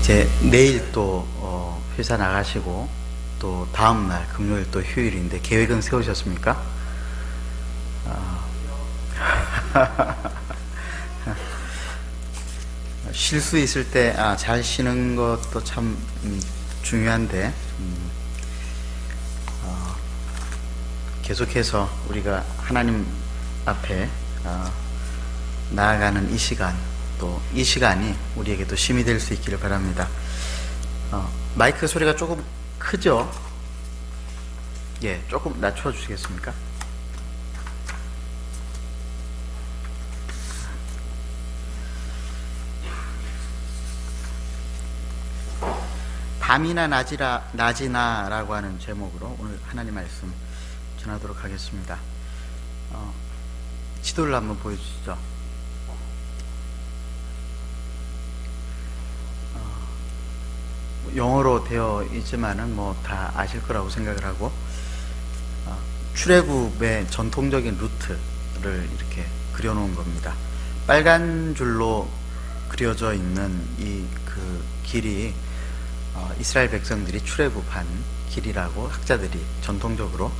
이제 내일 또 회사 나가시고 또 다음날 금요일 또 휴일인데 계획은 세우셨습니까? 쉴 수 있을 때 잘 쉬는 것도 참 중요한데 계속해서 우리가 하나님 앞에 나아가는 이 시간, 또 이 시간이 우리에게도 힘이 될 수 있기를 바랍니다. 마이크 소리가 조금 크죠? 예, 조금 낮춰 주시겠습니까? 밤이나 낮이나 라고 하는 제목으로 오늘 하나님 말씀 전하도록 하겠습니다. 지도를 한번 보여주시죠. 영어로 되어 있지만은 뭐 다 아실 거라고 생각을 하고, 출애굽의 전통적인 루트를 이렇게 그려놓은 겁니다. 빨간 줄로 그려져 있는 이 그 길이 이스라엘 백성들이 출애굽한 길이라고 학자들이 전통적으로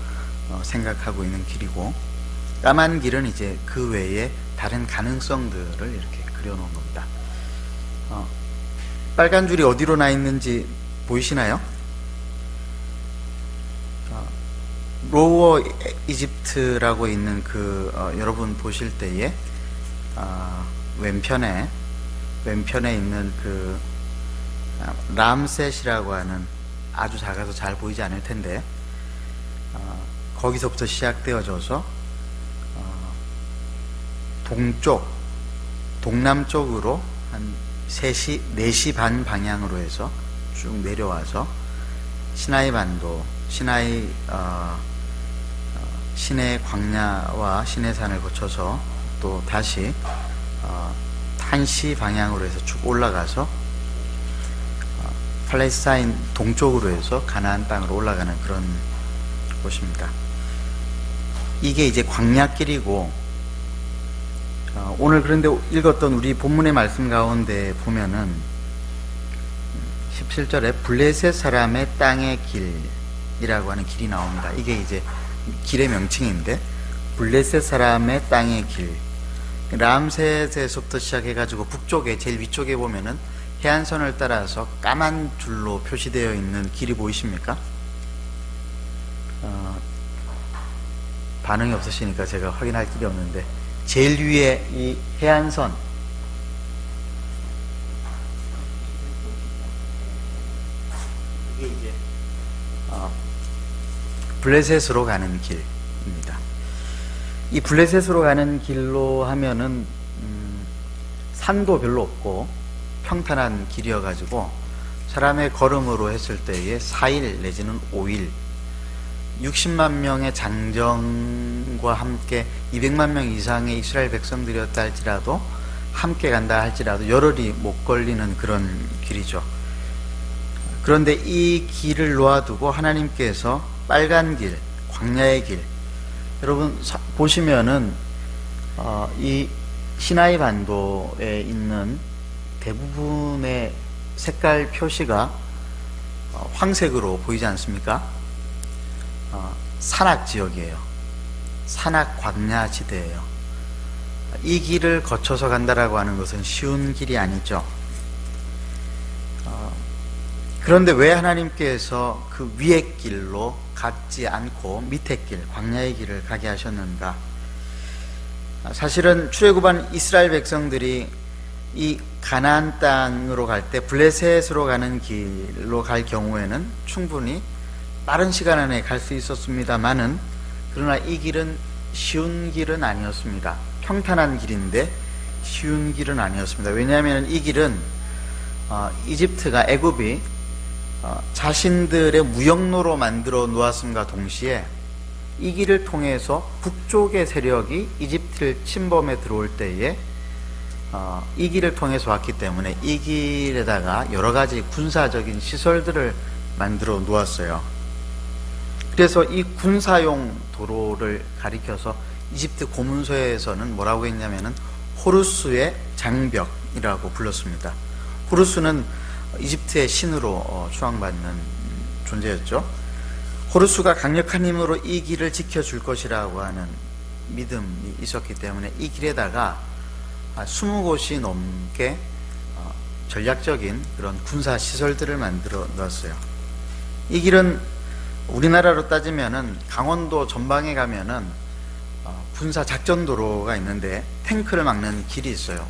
생각하고 있는 길이고, 까만 길은 이제 그 외에 다른 가능성들을 이렇게 그려놓은 겁니다. 빨간 줄이 어디로 나 있는지 보이시나요? 로워 이집트라고 있는 여러분 보실 때에 왼편에 있는 람셋이라고 하는, 아주 작아서 잘 보이지 않을 텐데 거기서부터 시작되어져서 동남쪽으로 한 4시 반 방향으로 해서 쭉 내려와서 시나이 반도, 시내 광야와 시내산을 거쳐서 또 다시 1시 방향으로 해서 쭉 올라가서 팔레스타인 동쪽으로 해서 가나안 땅으로 올라가는 그런 곳입니다. 이게 이제 광야길이고, 오늘 그런데 읽었던 우리 본문의 말씀 가운데 보면은 17절에 블레셋 사람의 땅의 길이라고 하는 길이 나옵니다. 이게 이제 길의 명칭인데, 블레셋 사람의 땅의 길, 람셋에서부터 시작해가지고 북쪽에 제일 위쪽에 보면은 해안선을 따라서 까만 줄로 표시되어 있는 길이 보이십니까? 반응이 없으시니까 제가 확인할 길이 없는데, 제일 위에 이 해안선, 이게 이제 블레셋으로 가는 길입니다. 이 블레셋으로 가는 길로 하면은 산도 별로 없고 평탄한 길이어가지고 사람의 걸음으로 했을 때에 4일 내지는 5일, 60만 명의 장정과 함께 200만 명 이상의 이스라엘 백성들이었다 할지라도, 함께 간다 할지라도 열흘이 못 걸리는 그런 길이죠. 그런데 이 길을 놓아두고 하나님께서 빨간 길, 광야의 길, 여러분 보시면은 이 시나이 반도에 있는 대부분의 색깔 표시가 황색으로 보이지 않습니까? 산악 지역이에요. 산악 광야 지대예요. 이 길을 거쳐서 간다라고 하는 것은 쉬운 길이 아니죠. 그런데 왜 하나님께서 그 위의 길로 가지 않고 밑에 길, 광야의 길을 가게 하셨는가? 사실은 출애굽한 이스라엘 백성들이 이 가나안 땅으로 갈 때 블레셋으로 가는 길로 갈 경우에는 충분히 빠른 시간 안에 갈 수 있었습니다만은, 그러나 이 길은 쉬운 길은 아니었습니다. 평탄한 길인데 쉬운 길은 아니었습니다. 왜냐하면 이 길은 이집트가, 애굽이 자신들의 무역로로 만들어 놓았음과 동시에 이 길을 통해서 북쪽의 세력이 이집트를 침범해 들어올 때에 이 길을 통해서 왔기 때문에 이 길에다가 여러 가지 군사적인 시설들을 만들어 놓았어요. 그래서 이 군사용 도로를 가리켜서 이집트 고문서에서는 뭐라고 했냐면은 호루스의 장벽이라고 불렀습니다. 호루스는 이집트의 신으로 추앙받는 존재였죠. 호르스가 강력한 힘으로 이 길을 지켜줄 것이라고 하는 믿음이 있었기 때문에 이 길에다가 20곳이 넘게 전략적인 그런 군사 시설들을 만들어 놨어요. 이 길은 우리나라로 따지면은 강원도 전방에 가면은 군사 작전 도로가 있는데 탱크를 막는 길이 있어요.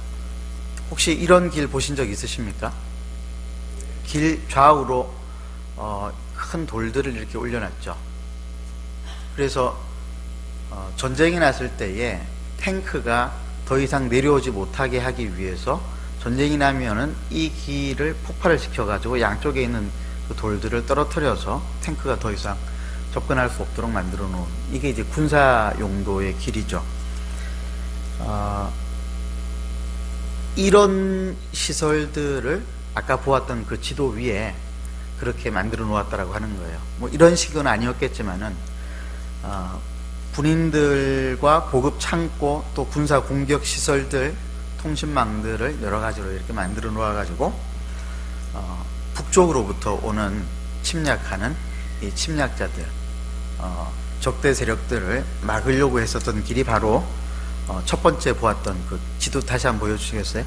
혹시 이런 길 보신 적 있으십니까? 길 좌우로 큰 돌들을 이렇게 올려놨죠. 그래서 전쟁이 났을 때에 탱크가 더 이상 내려오지 못하게 하기 위해서 전쟁이 나면은 이 길을 폭발을 시켜가지고 양쪽에 있는 그 돌들을 떨어뜨려서 탱크가 더 이상 접근할 수 없도록 만들어 놓은, 이게 이제 군사 용도의 길이죠. 이런 시설들을 아까 보았던 그 지도 위에 그렇게 만들어 놓았다라고 하는 거예요. 뭐 이런 식은 아니었겠지만은 군인들과 고급 창고 또 군사 공격 시설들, 통신망들을 여러 가지로 이렇게 만들어 놓아 가지고 북쪽으로부터 오는 침략하는 이 침략자들, 적대 세력들을 막으려고 했었던 길이 바로 첫 번째 보았던 그 지도 다시 한번 보여주시겠어요?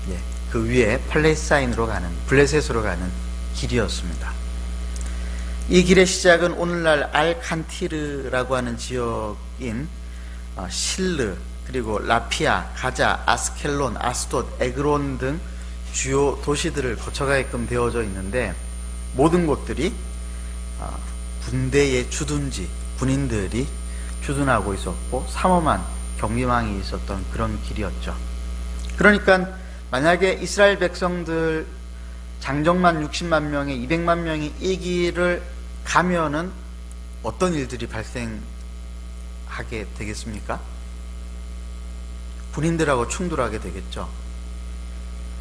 예, 그 위에 팔레스타인으로 가는, 블레셋으로 가는 길이었습니다. 이 길의 시작은 오늘날 알칸티르라고 하는 지역인 실르, 그리고 라피아, 가자, 아스켈론, 아스돗, 에그론 등 주요 도시들을 거쳐가게끔 되어져 있는데, 모든 곳들이 군대의 주둔지, 군인들이 주둔하고 있었고 삼엄한 경비망이 있었던 그런 길이었죠. 그러니까 만약에 이스라엘 백성들 장정만 60만 명에 200만 명이 이 길을 가면은 어떤 일들이 발생하게 되겠습니까? 군인들하고 충돌하게 되겠죠.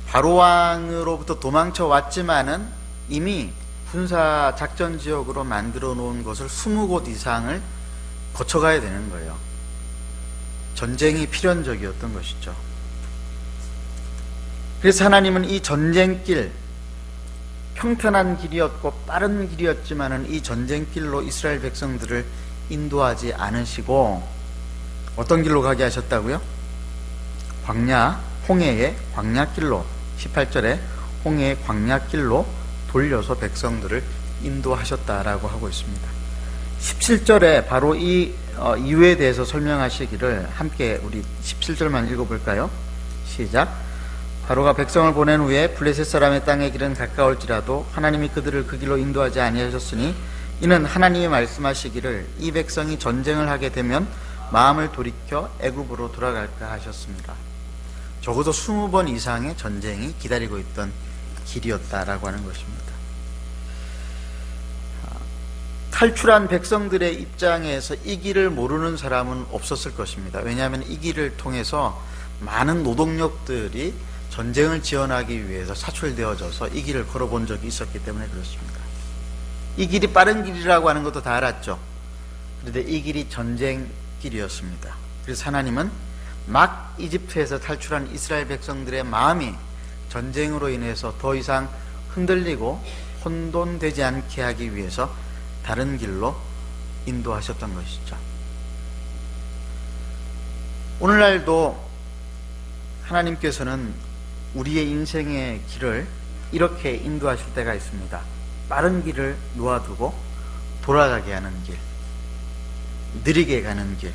바로왕으로부터 도망쳐 왔지만은 이미 군사 작전 지역으로 만들어 놓은 것을 20곳 이상을 거쳐가야 되는 거예요. 전쟁이 필연적이었던 것이죠. 그래서 하나님은 이 전쟁길, 평탄한 길이었고 빠른 길이었지만은 이 전쟁길로 이스라엘 백성들을 인도하지 않으시고 어떤 길로 가게 하셨다고요? 광야, 홍해의 광야길로, 18절에 홍해의 광야길로 돌려서 백성들을 인도하셨다라고 하고 있습니다. 17절에 바로 이 이유에 대해서 설명하시기를 함께 우리 17절만 읽어볼까요? 시작. 바로가 백성을 보낸 후에 블레셋 사람의 땅의 길은 가까울지라도 하나님이 그들을 그 길로 인도하지 아니하셨으니 이는 하나님이 말씀하시기를 이 백성이 전쟁을 하게 되면 마음을 돌이켜 애굽으로 돌아갈까 하셨습니다. 적어도 20번 이상의 전쟁이 기다리고 있던 길이었다라고 하는 것입니다. 탈출한 백성들의 입장에서 이 길을 모르는 사람은 없었을 것입니다. 왜냐하면 이 길을 통해서 많은 노동력들이 전쟁을 지원하기 위해서 사출되어져서 이 길을 걸어본 적이 있었기 때문에 그렇습니다. 이 길이 빠른 길이라고 하는 것도 다 알았죠. 그런데 이 길이 전쟁 길이었습니다. 그래서 하나님은 막 이집트에서 탈출한 이스라엘 백성들의 마음이 전쟁으로 인해서 더 이상 흔들리고 혼돈되지 않게 하기 위해서 다른 길로 인도하셨던 것이죠. 오늘날도 하나님께서는 우리의 인생의 길을 이렇게 인도하실 때가 있습니다. 빠른 길을 놓아두고 돌아가게 하는 길, 느리게 가는 길.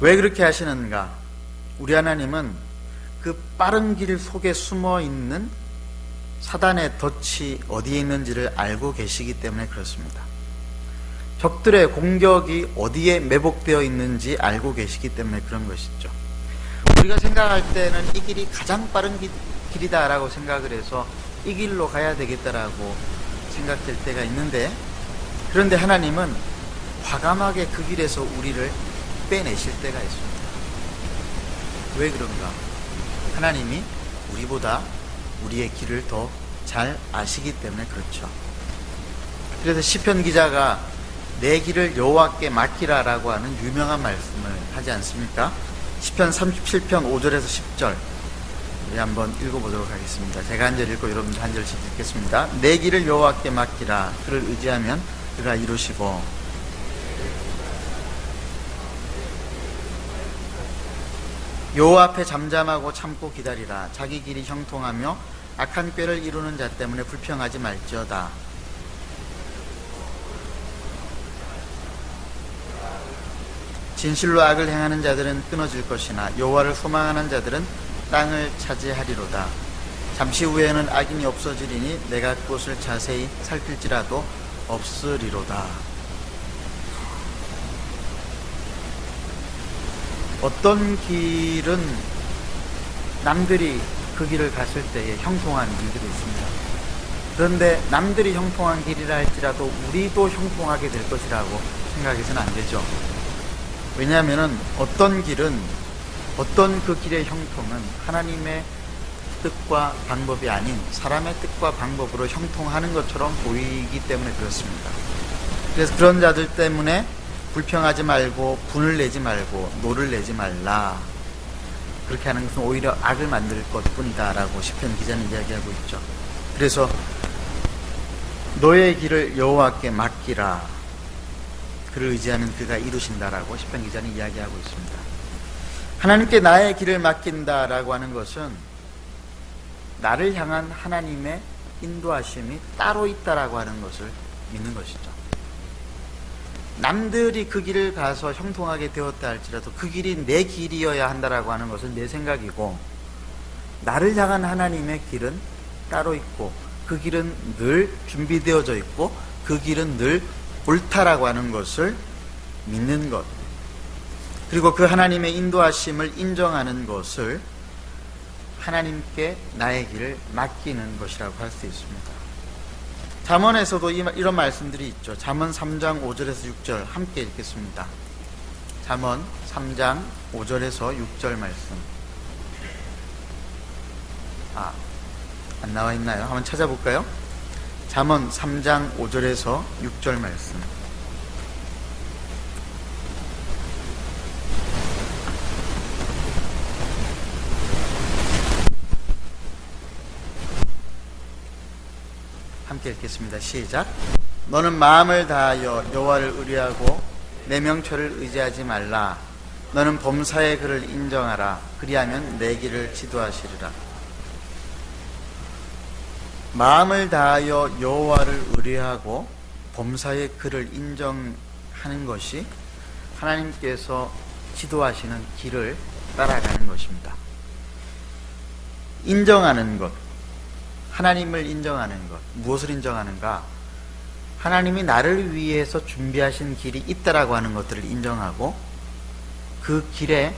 왜 그렇게 하시는가? 우리 하나님은 그 빠른 길 속에 숨어 있는 사단의 덫이 어디에 있는지를 알고 계시기 때문에 그렇습니다. 적들의 공격이 어디에 매복되어 있는지 알고 계시기 때문에 그런 것이죠. 우리가 생각할 때는 이 길이 가장 빠른 길이다라고 생각을 해서 이 길로 가야 되겠다라고 생각될 때가 있는데, 그런데 하나님은 과감하게 그 길에서 우리를 빼내실 때가 있습니다. 왜 그런가? 하나님이 우리보다 우리의 길을 더 잘 아시기 때문에 그렇죠. 그래서 시편 기자가 내 길을 여호와께 맡기라라고 하는 유명한 말씀을 하지 않습니까? 시편 37편 5절에서 10절. 우리 한번 읽어보도록 하겠습니다. 제가 한 절 읽고 여러분들 한 절씩 읽겠습니다. 내 길을 여호와께 맡기라. 그를 의지하면 그가 이루시고 여호와 앞에 잠잠하고 참고 기다리라. 자기 길이 형통하며 악한 꾀를 이루는 자 때문에 불평하지 말지어다. 진실로 악을 행하는 자들은 끊어질 것이나 여호와를 소망하는 자들은 땅을 차지하리로다. 잠시 후에는 악인이 없어지리니 내가 그곳을 자세히 살필지라도 없으리로다. 어떤 길은 남들이 그 길을 갔을 때에 형통한 길들이 있습니다. 그런데 남들이 형통한 길이라 할지라도 우리도 형통하게 될 것이라고 생각해서는 안 되죠. 왜냐하면 어떤 길은, 어떤 그 길의 형통은 하나님의 뜻과 방법이 아닌 사람의 뜻과 방법으로 형통하는 것처럼 보이기 때문에 그렇습니다. 그래서 그런 자들 때문에 불평하지 말고 분을 내지 말고 노를 내지 말라. 그렇게 하는 것은 오히려 악을 만들 것뿐이다 라고 시편 기자는 이야기하고 있죠. 그래서 너의 길을 여호와께 맡기라. 그를 의지하는 그가 이루신다라고 시편 기자는 이야기하고 있습니다. 하나님께 나의 길을 맡긴다라고 하는 것은 나를 향한 하나님의 인도하심이 따로 있다라고 하는 것을 믿는 것이죠. 남들이 그 길을 가서 형통하게 되었다 할지라도 그 길이 내 길이어야 한다라고 하는 것은 내 생각이고, 나를 향한 하나님의 길은 따로 있고 그 길은 늘 준비되어져 있고 그 길은 늘 옳다라고 하는 것을 믿는 것, 그리고 그 하나님의 인도하심을 인정하는 것을 하나님께 나의 길을 맡기는 것이라고 할 수 있습니다. 잠언에서도 이런 말씀들이 있죠. 잠언 3장 5절에서 6절 함께 읽겠습니다. 잠언 3장 5절에서 6절 말씀. 안 나와 있나요? 한번 찾아볼까요? 잠언 3장 5절에서 6절 말씀. 함께 읽겠습니다. 시작. 너는 마음을 다하여 여호와를 의뢰하고 내 명철을 의지하지 말라. 너는 범사의 그를 인정하라. 그리하면 내 길을 지도하시리라. 마음을 다하여 여호와를 의뢰하고 범사의 그를 인정하는 것이 하나님께서 지도하시는 길을 따라가는 것입니다. 인정하는 것, 하나님을 인정하는 것. 무엇을 인정하는가? 하나님이 나를 위해서 준비하신 길이 있다라고 하는 것들을 인정하고 그 길에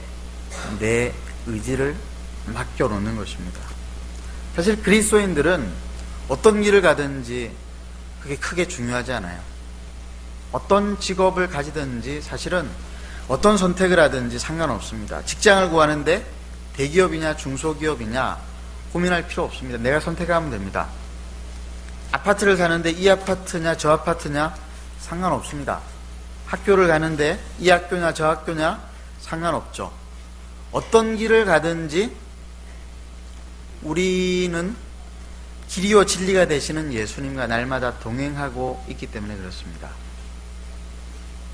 내 의지를 맡겨놓는 것입니다. 사실 그리스도인들은 어떤 길을 가든지 그게 크게 중요하지 않아요. 어떤 직업을 가지든지 사실은 어떤 선택을 하든지 상관없습니다. 직장을 구하는데 대기업이냐 중소기업이냐 고민할 필요 없습니다. 내가 선택하면 됩니다. 아파트를 사는데 이 아파트냐 저 아파트냐 상관없습니다. 학교를 가는데 이 학교냐 저 학교냐 상관없죠. 어떤 길을 가든지 우리는 길이요 진리가 되시는 예수님과 날마다 동행하고 있기 때문에 그렇습니다.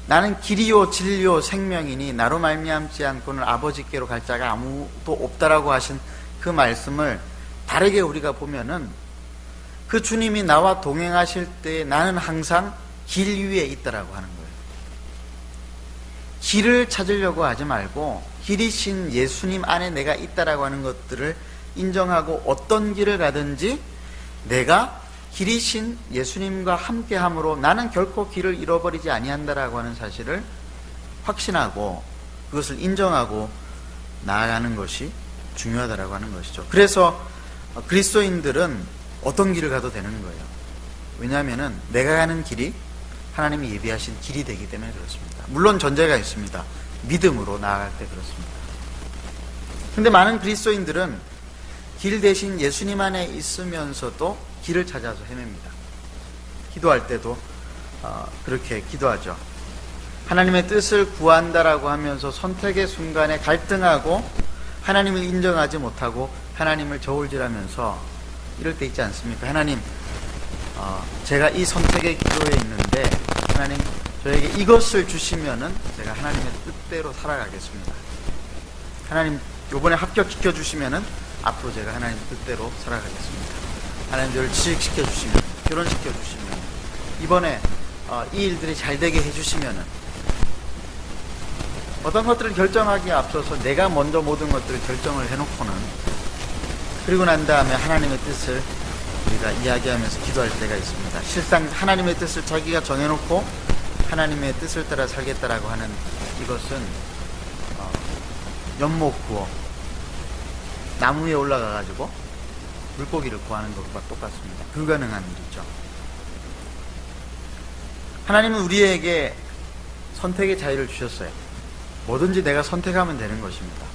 나는 길이요 진리요 생명이니 나로 말미암지 않고는 아버지께로 갈 자가 아무도 없다라고 하신 그 말씀을 다르게 우리가 보면은 그 주님이 나와 동행하실 때 나는 항상 길 위에 있다라고 하는 거예요. 길을 찾으려고 하지 말고 길이신 예수님 안에 내가 있다라고 하는 것들을 인정하고 어떤 길을 가든지 내가 길이신 예수님과 함께함으로 나는 결코 길을 잃어버리지 아니한다라고 하는 사실을 확신하고 그것을 인정하고 나아가는 것이 중요하다라고 하는 것이죠. 그래서 그리스도인들은 어떤 길을 가도 되는 거예요. 왜냐하면 내가 가는 길이 하나님이 예비하신 길이 되기 때문에 그렇습니다. 물론 전제가 있습니다. 믿음으로 나아갈 때 그렇습니다. 근데 많은 그리스도인들은 길 대신 예수님 안에 있으면서도 길을 찾아서 헤맵니다. 기도할 때도 그렇게 기도하죠. 하나님의 뜻을 구한다라고 하면서 선택의 순간에 갈등하고 하나님을 인정하지 못하고 하나님을 저울질하면서 이럴 때 있지 않습니까? 하나님, 제가 이 선택의 기도에 있는데 하나님 저에게 이것을 주시면은 제가 하나님의 뜻대로 살아가겠습니다. 하나님 요번에 합격시켜 주시면은 앞으로 제가 하나님 뜻대로 살아가겠습니다. 하나님 저를 취직시켜 주시면, 결혼시켜 주시면, 이번에 이 일들이 잘 되게 해주시면은, 어떤 것들을 결정하기에 앞서서 내가 먼저 모든 것들을 결정을 해놓고는, 그리고 난 다음에 하나님의 뜻을 우리가 이야기하면서 기도할 때가 있습니다. 실상 하나님의 뜻을 자기가 정해놓고 하나님의 뜻을 따라 살겠다라고 하는 이것은 연못 구워 나무 위에 올라가가지고 물고기를 구하는 것과 똑같습니다. 불가능한 일이죠. 하나님은 우리에게 선택의 자유를 주셨어요. 뭐든지 내가 선택하면 되는 것입니다.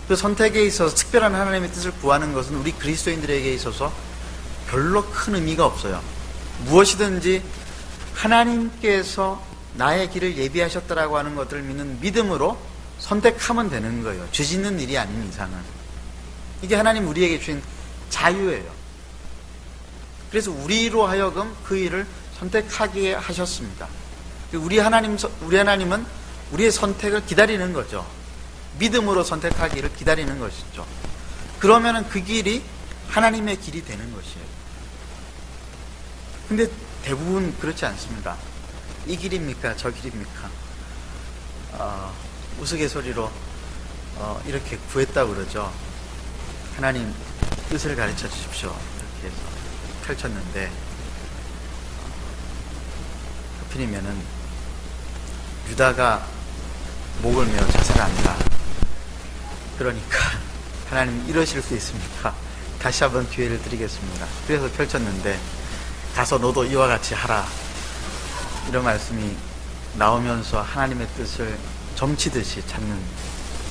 그 선택에 있어서 특별한 하나님의 뜻을 구하는 것은 우리 그리스도인들에게 있어서 별로 큰 의미가 없어요. 무엇이든지 하나님께서 나의 길을 예비하셨다라고 하는 것들을 믿는 믿음으로 선택하면 되는 거예요. 죄 짓는 일이 아닌 이상은. 이게 하나님 우리에게 주신 자유예요. 그래서 우리로 하여금 그 일을 선택하게 하셨습니다. 우리 하나님은 우리의 선택을 기다리는 거죠. 믿음으로 선택하기를 기다리는 것이죠. 그러면은 그 길이 하나님의 길이 되는 것이에요. 근데 대부분 그렇지 않습니다. 이 길입니까? 저 길입니까? 우스갯소리로 이렇게 구했다고 그러죠. 하나님 뜻을 가르쳐 주십시오. 이렇게 해서 펼쳤는데 하필이면은 유다가 목을 메어 자살한다. 그러니까 하나님 이러실 수 있습니까? 다시 한번 기회를 드리겠습니다. 그래서 펼쳤는데 가서 너도 이와 같이 하라. 이런 말씀이 나오면서 하나님의 뜻을 점치듯이 찾는,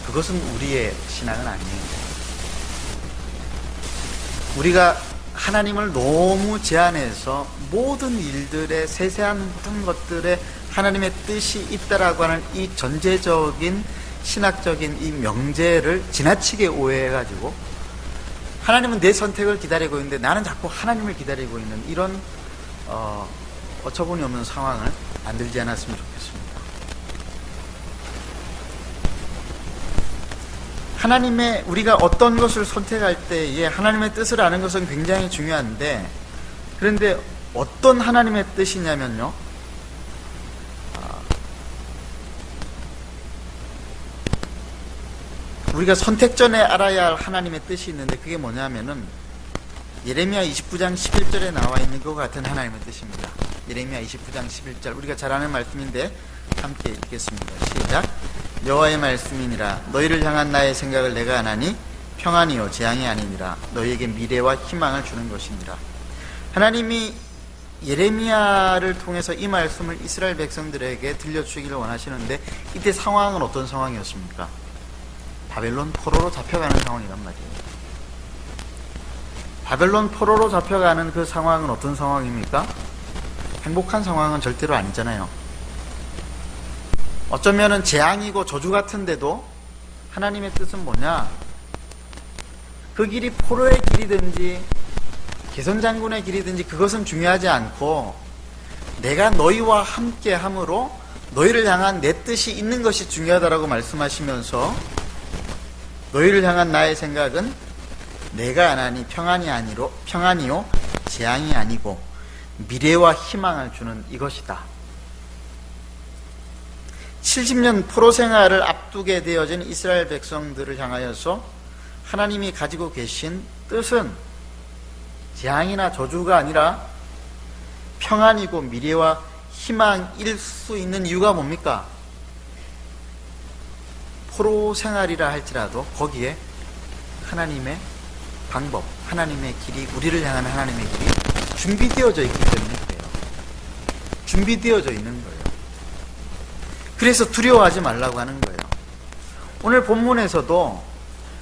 그것은 우리의 신앙은 아니에요. 우리가 하나님을 너무 제한해서 모든 일들의 세세한 모든 것들에 하나님의 뜻이 있다라고 하는 이 전제적인 신학적인 이 명제를 지나치게 오해해가지고 하나님은 내 선택을 기다리고 있는데 나는 자꾸 하나님을 기다리고 있는 이런 어처구니 없는 상황을 만들지 않았으면 좋겠습니다. 하나님의, 우리가 어떤 것을 선택할 때에 하나님의 뜻을 아는 것은 굉장히 중요한데, 그런데 어떤 하나님의 뜻이냐면요, 우리가 선택 전에 알아야 할 하나님의 뜻이 있는데, 그게 뭐냐면은 예레미야 29장 11절에 나와 있는 것 같은 하나님의 뜻입니다. 예레미야 29장 11절, 우리가 잘 아는 말씀인데 함께 읽겠습니다. 시작. 여호와의 말씀이니라. 너희를 향한 나의 생각을 내가 아나니 평안이요 재앙이 아니니라. 너희에게 미래와 희망을 주는 것이니라. 하나님이 예레미야를 통해서 이 말씀을 이스라엘 백성들에게 들려주기를 원하시는데, 이때 상황은 어떤 상황이었습니까? 바벨론 포로로 잡혀가는 상황이란 말이에요. 바벨론 포로로 잡혀가는 그 상황은 어떤 상황입니까? 행복한 상황은 절대로 아니잖아요. 어쩌면은 재앙이고 저주 같은데도 하나님의 뜻은 뭐냐? 그 길이 포로의 길이든지 개선장군의 길이든지 그것은 중요하지 않고, 내가 너희와 함께 함으로 너희를 향한 내 뜻이 있는 것이 중요하다라고 말씀하시면서, 너희를 향한 나의 생각은 내가 아나니 평안이요 재앙이 아니고 미래와 희망을 주는 이것이다. 70년 포로 생활을 앞두게 되어진 이스라엘 백성들을 향하여서 하나님이 가지고 계신 뜻은 재앙이나 저주가 아니라 평안이고 미래와 희망일 수 있는 이유가 뭡니까? 포로 생활이라 할지라도 거기에 하나님의 방법, 하나님의 길이, 우리를 향한 하나님의 길이 준비되어져 있기 때문에 그래요. 준비되어져 있는 거예요. 그래서 두려워하지 말라고 하는 거예요. 오늘 본문에서도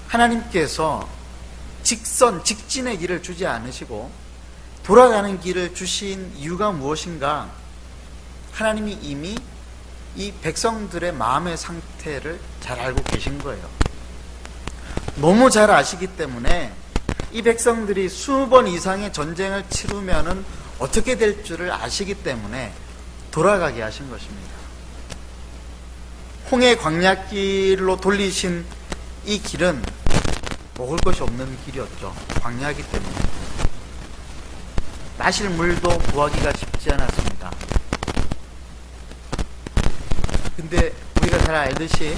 하나님께서 직진의 길을 주지 않으시고 돌아가는 길을 주신 이유가 무엇인가? 하나님이 이미 이 백성들의 마음의 상태를 잘 알고 계신 거예요. 너무 잘 아시기 때문에 이 백성들이 20번 이상의 전쟁을 치르면은 어떻게 될 줄을 아시기 때문에 돌아가게 하신 것입니다. 홍해 광야길로 돌리신 이 길은 먹을 것이 없는 길이었죠. 광야이기 때문에. 마실 물도 구하기가 쉽지 않았습니다. 근데 우리가 잘 알듯이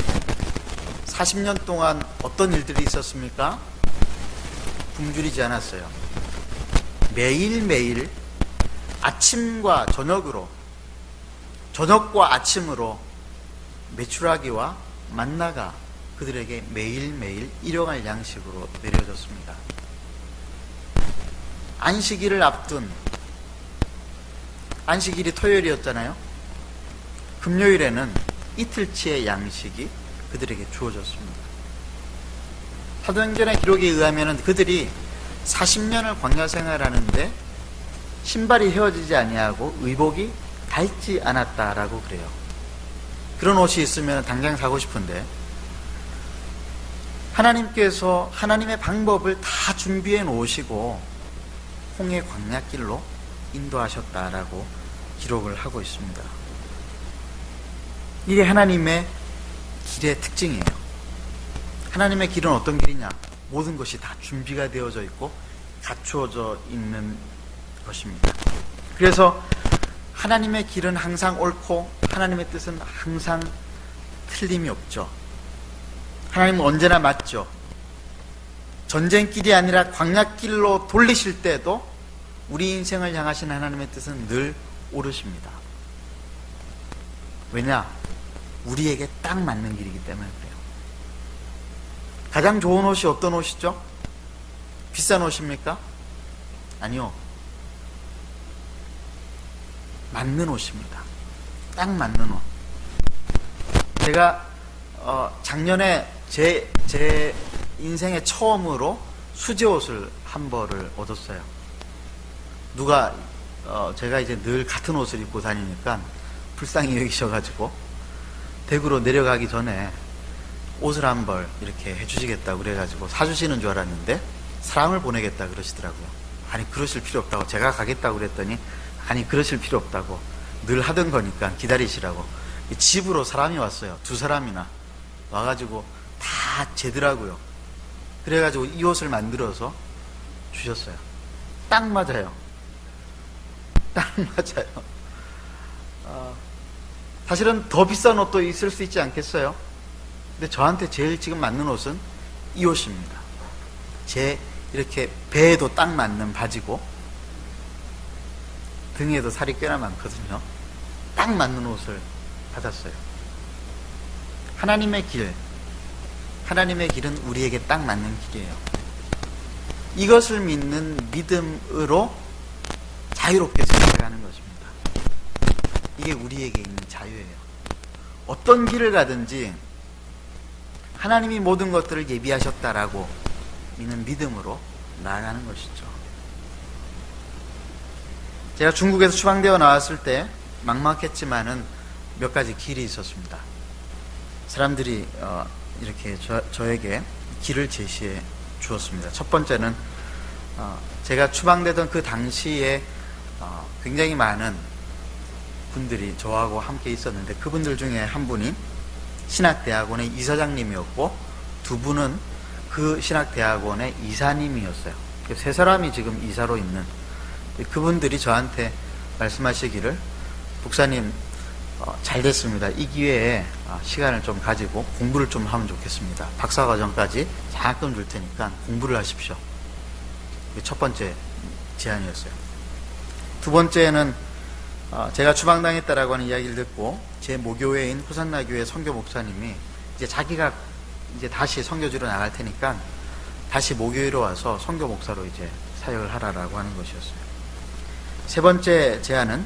40년 동안 어떤 일들이 있었습니까? 굶주리지 않았어요. 매일매일 아침과 저녁으로, 저녁과 아침으로 메추라기와 만나가 그들에게 매일매일 일용할 양식으로 내려졌습니다. 안식일을 앞둔, 안식일이 토요일이었잖아요. 금요일에는 이틀치의 양식이 그들에게 주어졌습니다. 사도행전의 기록에 의하면 그들이 40년을 광야 생활하는데 신발이 헤어지지 아니하고 의복이 닳지 않았다라고 그래요. 그런 옷이 있으면 당장 사고 싶은데 하나님께서 하나님의 방법을 다 준비해 놓으시고 홍해 광야길로 인도하셨다라고 기록을 하고 있습니다. 이게 하나님의 길의 특징이에요. 하나님의 길은 어떤 길이냐? 모든 것이 다 준비가 되어져 있고 갖추어져 있는 것입니다. 그래서 하나님의 길은 항상 옳고 하나님의 뜻은 항상 틀림이 없죠. 하나님은 언제나 맞죠. 전쟁길이 아니라 광야길로 돌리실 때도 우리 인생을 향하신 하나님의 뜻은 늘 옳으십니다. 왜냐? 우리에게 딱 맞는 길이기 때문에 그래요. 가장 좋은 옷이 어떤 옷이죠? 비싼 옷입니까? 아니요. 맞는 옷입니다. 딱 맞는 옷. 제가 작년에 제 인생의 처음으로 수제 옷을 한 벌을 얻었어요. 누가 제가 이제 늘 같은 옷을 입고 다니니까 불쌍히 여기셔가지고 대구로 내려가기 전에 옷을 한 벌 이렇게 해주시겠다고 그래가지고 사주시는 줄 알았는데 사람을 보내겠다 그러시더라고요. 아니 그러실 필요 없다고, 제가 가겠다고 그랬더니 아니 그러실 필요 없다고, 늘 하던 거니까 기다리시라고 집으로 사람이 왔어요. 2사람이나 와가지고 다 재더라고요. 그래가지고 이 옷을 만들어서 주셨어요. 딱 맞아요. 딱 맞아요. 사실은 더 비싼 옷도 있을 수 있지 않겠어요? 근데 저한테 제일 지금 맞는 옷은 이 옷입니다. 제 이렇게 배에도 딱 맞는 바지고 등에도 살이 꽤나 많거든요. 딱 맞는 옷을 받았어요. 하나님의 길, 하나님의 길은 우리에게 딱 맞는 길이에요. 이것을 믿는 믿음으로 자유롭게 생각하는 것입니다. 이게 우리에게 있는 자유예요. 어떤 길을 가든지 하나님이 모든 것들을 예비하셨다라고 믿는 믿음으로 나아가는 것이죠. 제가 중국에서 추방되어 나왔을 때 막막했지만은 몇 가지 길이 있었습니다. 사람들이 이렇게 저에게 길을 제시해 주었습니다. 첫 번째는 제가 추방되던 그 당시에 굉장히 많은 분들이 저하고 함께 있었는데 그분들 중에 한 분이 신학대학원의 이사장님이었고 두 분은 그 신학대학원의 이사님이었어요. 3사람이 지금 이사로 있는, 그분들이 저한테 말씀하시기를 목사님 잘 됐습니다. 이 기회에 시간을 좀 가지고 공부를 좀 하면 좋겠습니다. 박사과정까지 장학금 줄 테니까 공부를 하십시오. 그게 첫 번째 제안이었어요. 두 번째는 제가 추방당했다라고 하는 이야기를 듣고 제 모교회인 호산나교회 선교 목사님이 이제 자기가 이제 다시 선교지로 나갈 테니까 다시 모교회로 와서 선교 목사로 이제 사역을 하라라고 하는 것이었어요. 세 번째 제안은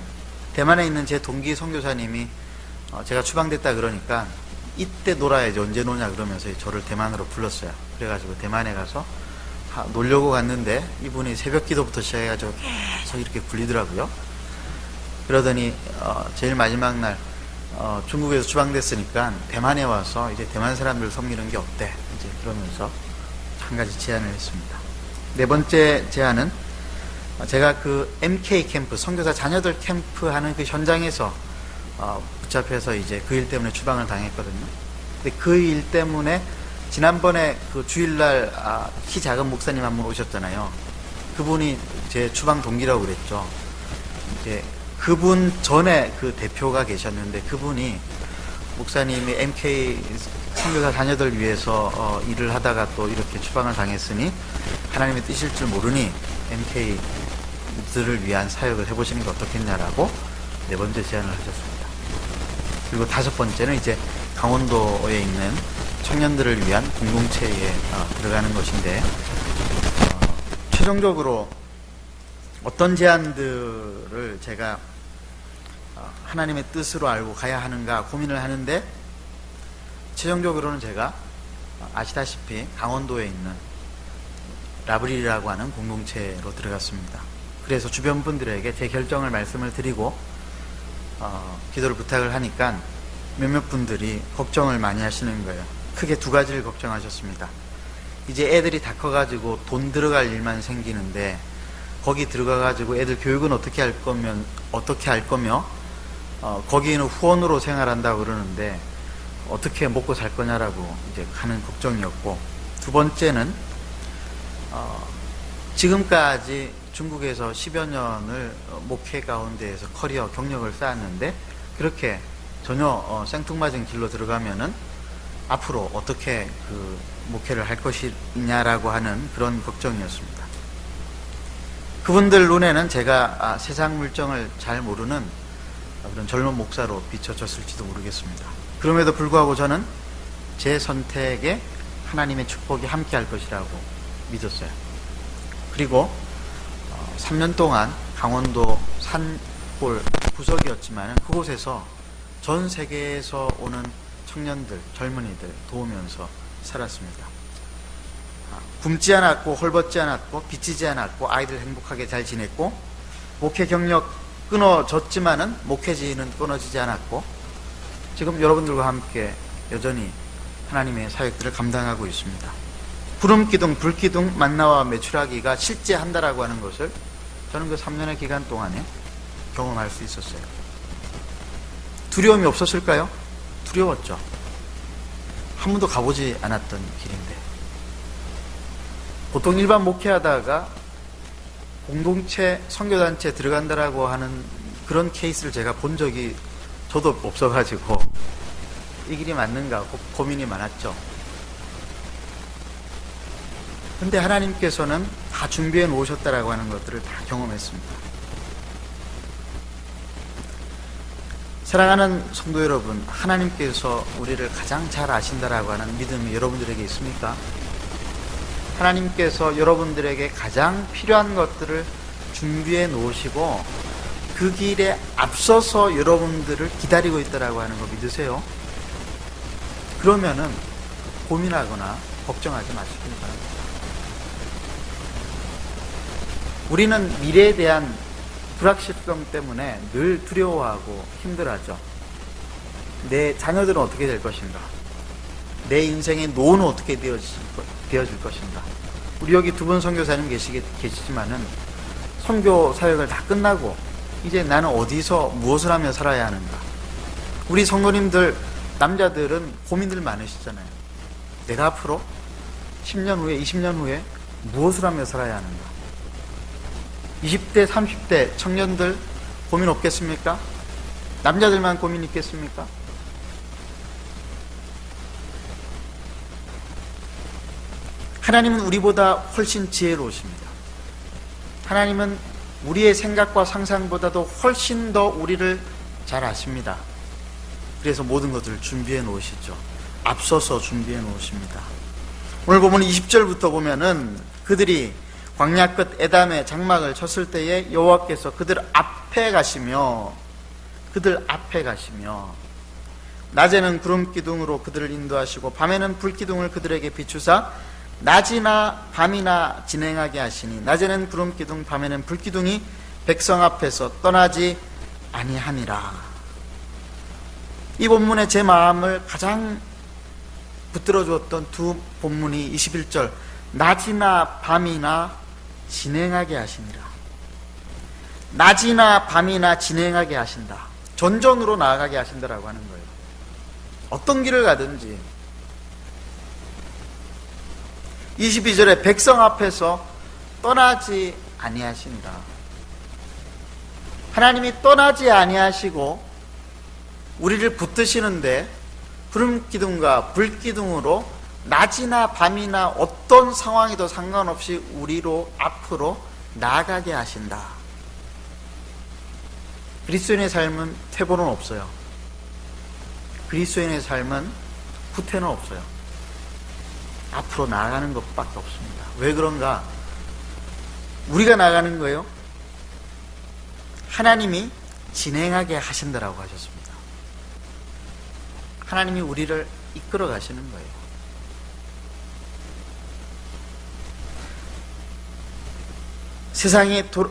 대만에 있는 제 동기 선교사님이 제가 추방됐다 그러니까 이때 놀아야지, 언제 노냐 그러면서 저를 대만으로 불렀어요. 그래가지고 대만에 가서 놀려고 갔는데 이분이 새벽 기도부터 시작해가지고 계속 이렇게 굴리더라고요. 그러더니 제일 마지막 날 중국에서 추방됐으니까 대만에 와서 이제 대만 사람들 섬기는 게 어때? 이제 그러면서 한 가지 제안을 했습니다. 네 번째 제안은 제가 그 MK 캠프, 선교사 자녀들 캠프 하는 그 현장에서 붙잡혀서 이제 그 일 때문에 추방을 당했거든요. 근데 그 일 때문에 지난번에 그 주일날 키 작은 목사님 한 분 오셨잖아요. 그분이 제 추방 동기라고 그랬죠. 이제 그분 전에 그 대표가 계셨는데 그분이 목사님이 MK 선교사 자녀들 위해서 일을 하다가 또 이렇게 추방을 당했으니 하나님의 뜻일 줄 모르니 MK들을 위한 사역을 해보시는 게 어떻겠냐라고 네 번째 제안을 하셨습니다. 그리고 다섯 번째는 이제 강원도에 있는 청년들을 위한 공동체에 들어가는 것인데 최종적으로 어떤 제안들을 제가 하나님의 뜻으로 알고 가야 하는가 고민을 하는데 최종적으로는 제가 아시다시피 강원도에 있는 라브릴이라고 하는 공동체로 들어갔습니다. 그래서 주변 분들에게 제 결정을 말씀을 드리고 기도를 부탁을 하니까 몇몇 분들이 걱정을 많이 하시는 거예요. 크게 두 가지를 걱정하셨습니다. 이제 애들이 다 커가지고 돈 들어갈 일만 생기는데 거기 들어가가지고 애들 교육은 어떻게 할 거며 거기는 후원으로 생활한다고 그러는데 어떻게 먹고 살 거냐라고 이제 하는 걱정이었고, 두 번째는 지금까지 중국에서 10여 년을 목회 가운데에서 커리어 경력을 쌓았는데 그렇게 전혀 생뚱맞은 길로 들어가면은 앞으로 어떻게 그 목회를 할 것이냐라고 하는 그런 걱정이었습니다. 그분들 눈에는 제가 세상 물정을 잘 모르는 그런 젊은 목사로 비춰졌을지도 모르겠습니다. 그럼에도 불구하고 저는 제 선택에 하나님의 축복이 함께 할 것이라고 믿었어요. 그리고 3년 동안 강원도 산골 구석이었지만 그곳에서 전 세계에서 오는 청년들, 젊은이들 도우면서 살았습니다. 굶지 않았고 헐벗지 않았고 빚지지 않았고 아이들 행복하게 잘 지냈고 목회 경력 끊어졌지만은 목회지는 끊어지지 않았고 지금 여러분들과 함께 여전히 하나님의 사역들을 감당하고 있습니다. 구름기둥, 불기둥, 만나와 메추라기가 실제 한다라고 하는 것을 저는 그 3년의 기간 동안에 경험할 수 있었어요. 두려움이 없었을까요? 두려웠죠. 한 번도 가보지 않았던 길인데 보통 일반 목회하다가 공동체, 선교단체 들어간다라고 하는 그런 케이스를 제가 본 적이 저도 없어가지고 이 길이 맞는가 고민이 많았죠. 근데 하나님께서는 다 준비해 놓으셨다라고 하는 것들을 다 경험했습니다. 사랑하는 성도 여러분, 하나님께서 우리를 가장 잘 아신다라고 하는 믿음이 여러분들에게 있습니까? 하나님께서 여러분들에게 가장 필요한 것들을 준비해 놓으시고 그 길에 앞서서 여러분들을 기다리고 있다라고 하는 거 믿으세요? 그러면은 고민하거나 걱정하지 마시길 바랍니다. 우리는 미래에 대한 불확실성 때문에 늘 두려워하고 힘들어하죠. 내 자녀들은 어떻게 될 것인가? 내 인생의 노후는 어떻게 되어질 것인가? 우리 여기 두 분 선교사님 계시지만은 선교 사역을 다 끝나고 이제 나는 어디서 무엇을 하며 살아야 하는가? 우리 성도님들 남자들은 고민들 많으시잖아요. 내가 앞으로 10년 후에 20년 후에 무엇을 하며 살아야 하는가? 20대 30대 청년들 고민 없겠습니까? 남자들만 고민 있겠습니까? 하나님은 우리보다 훨씬 지혜로우십니다. 하나님은 우리의 생각과 상상보다도 훨씬 더 우리를 잘 아십니다. 그래서 모든 것들을 준비해 놓으시죠. 앞서서 준비해 놓으십니다. 오늘 보면 20절부터 보면은 그들이 광야 끝 에담의 장막을 쳤을 때에 여호와께서 그들 앞에 가시며 낮에는 구름기둥으로 그들을 인도하시고 밤에는 불기둥을 그들에게 비추사 낮이나 밤이나 진행하게 하시니 낮에는 구름기둥 밤에는 불기둥이 백성 앞에서 떠나지 아니하니라. 이 본문에 제 마음을 가장 붙들어 주었던 두 본문이 21절 낮이나 밤이나 진행하게 하시니라. 낮이나 밤이나 진행하게 하신다. 전전으로 나아가게 하신다라고 하는 거예요. 어떤 길을 가든지. 22절에 백성 앞에서 떠나지 아니하신다. 하나님이 떠나지 아니하시고 우리를 붙드시는데 구름기둥과 불기둥으로 낮이나 밤이나 어떤 상황이도 상관없이 우리로 앞으로 나아가게 하신다. 그리스도인의 삶은 퇴보는 없어요. 그리스도인의 삶은 후퇴는 없어요. 앞으로 나아가는 것밖에 없습니다. 왜 그런가? 우리가 나가는 거예요. 하나님이 진행하게 하신다라고 하셨습니다. 하나님이 우리를 이끌어 가시는 거예요.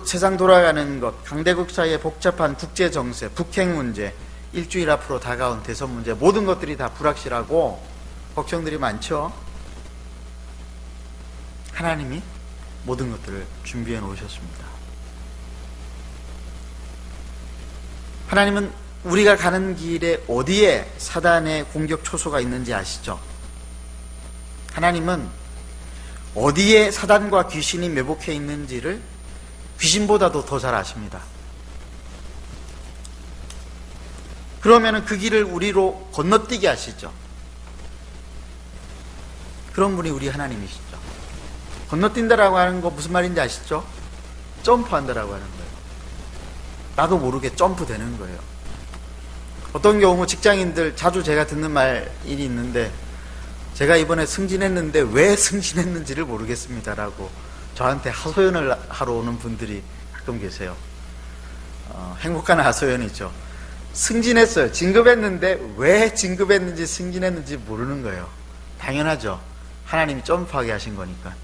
세상 돌아가는 것, 강대국 사이의 복잡한 국제 정세, 북핵 문제, 일주일 앞으로 다가온 대선 문제, 모든 것들이 다 불확실하고 걱정들이 많죠. 하나님이 모든 것들을 준비해 놓으셨습니다. 하나님은 우리가 가는 길에 어디에 사단의 공격 초소가 있는지 아시죠? 하나님은 어디에 사단과 귀신이 매복해 있는지를 귀신보다도 더 잘 아십니다. 그러면 그 길을 우리로 건너뛰게 하시죠. 그런 분이 우리 하나님이시죠. 건너뛴다라고 하는 거 무슨 말인지 아시죠? 점프한다라고 하는 거예요. 나도 모르게 점프되는 거예요. 어떤 경우 직장인들 자주 제가 듣는 말이 있는데, 제가 이번에 승진했는데 왜 승진했는지를 모르겠습니다라고 저한테 하소연을 하러 오는 분들이 가끔 계세요. 행복한 하소연이죠. 승진했어요. 진급했는데 왜 진급했는지 승진했는지 모르는 거예요. 당연하죠. 하나님이 점프하게 하신 거니까.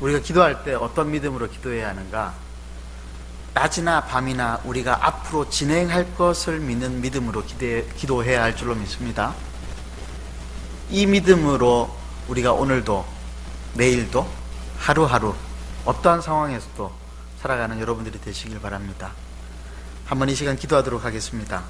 우리가 기도할 때 어떤 믿음으로 기도해야 하는가? 낮이나 밤이나 우리가 앞으로 진행할 것을 믿는 믿음으로 기도해야 할 줄로 믿습니다. 이 믿음으로 우리가 오늘도 내일도 하루하루 어떠한 상황에서도 살아가는 여러분들이 되시길 바랍니다. 한번 이 시간 기도하도록 하겠습니다.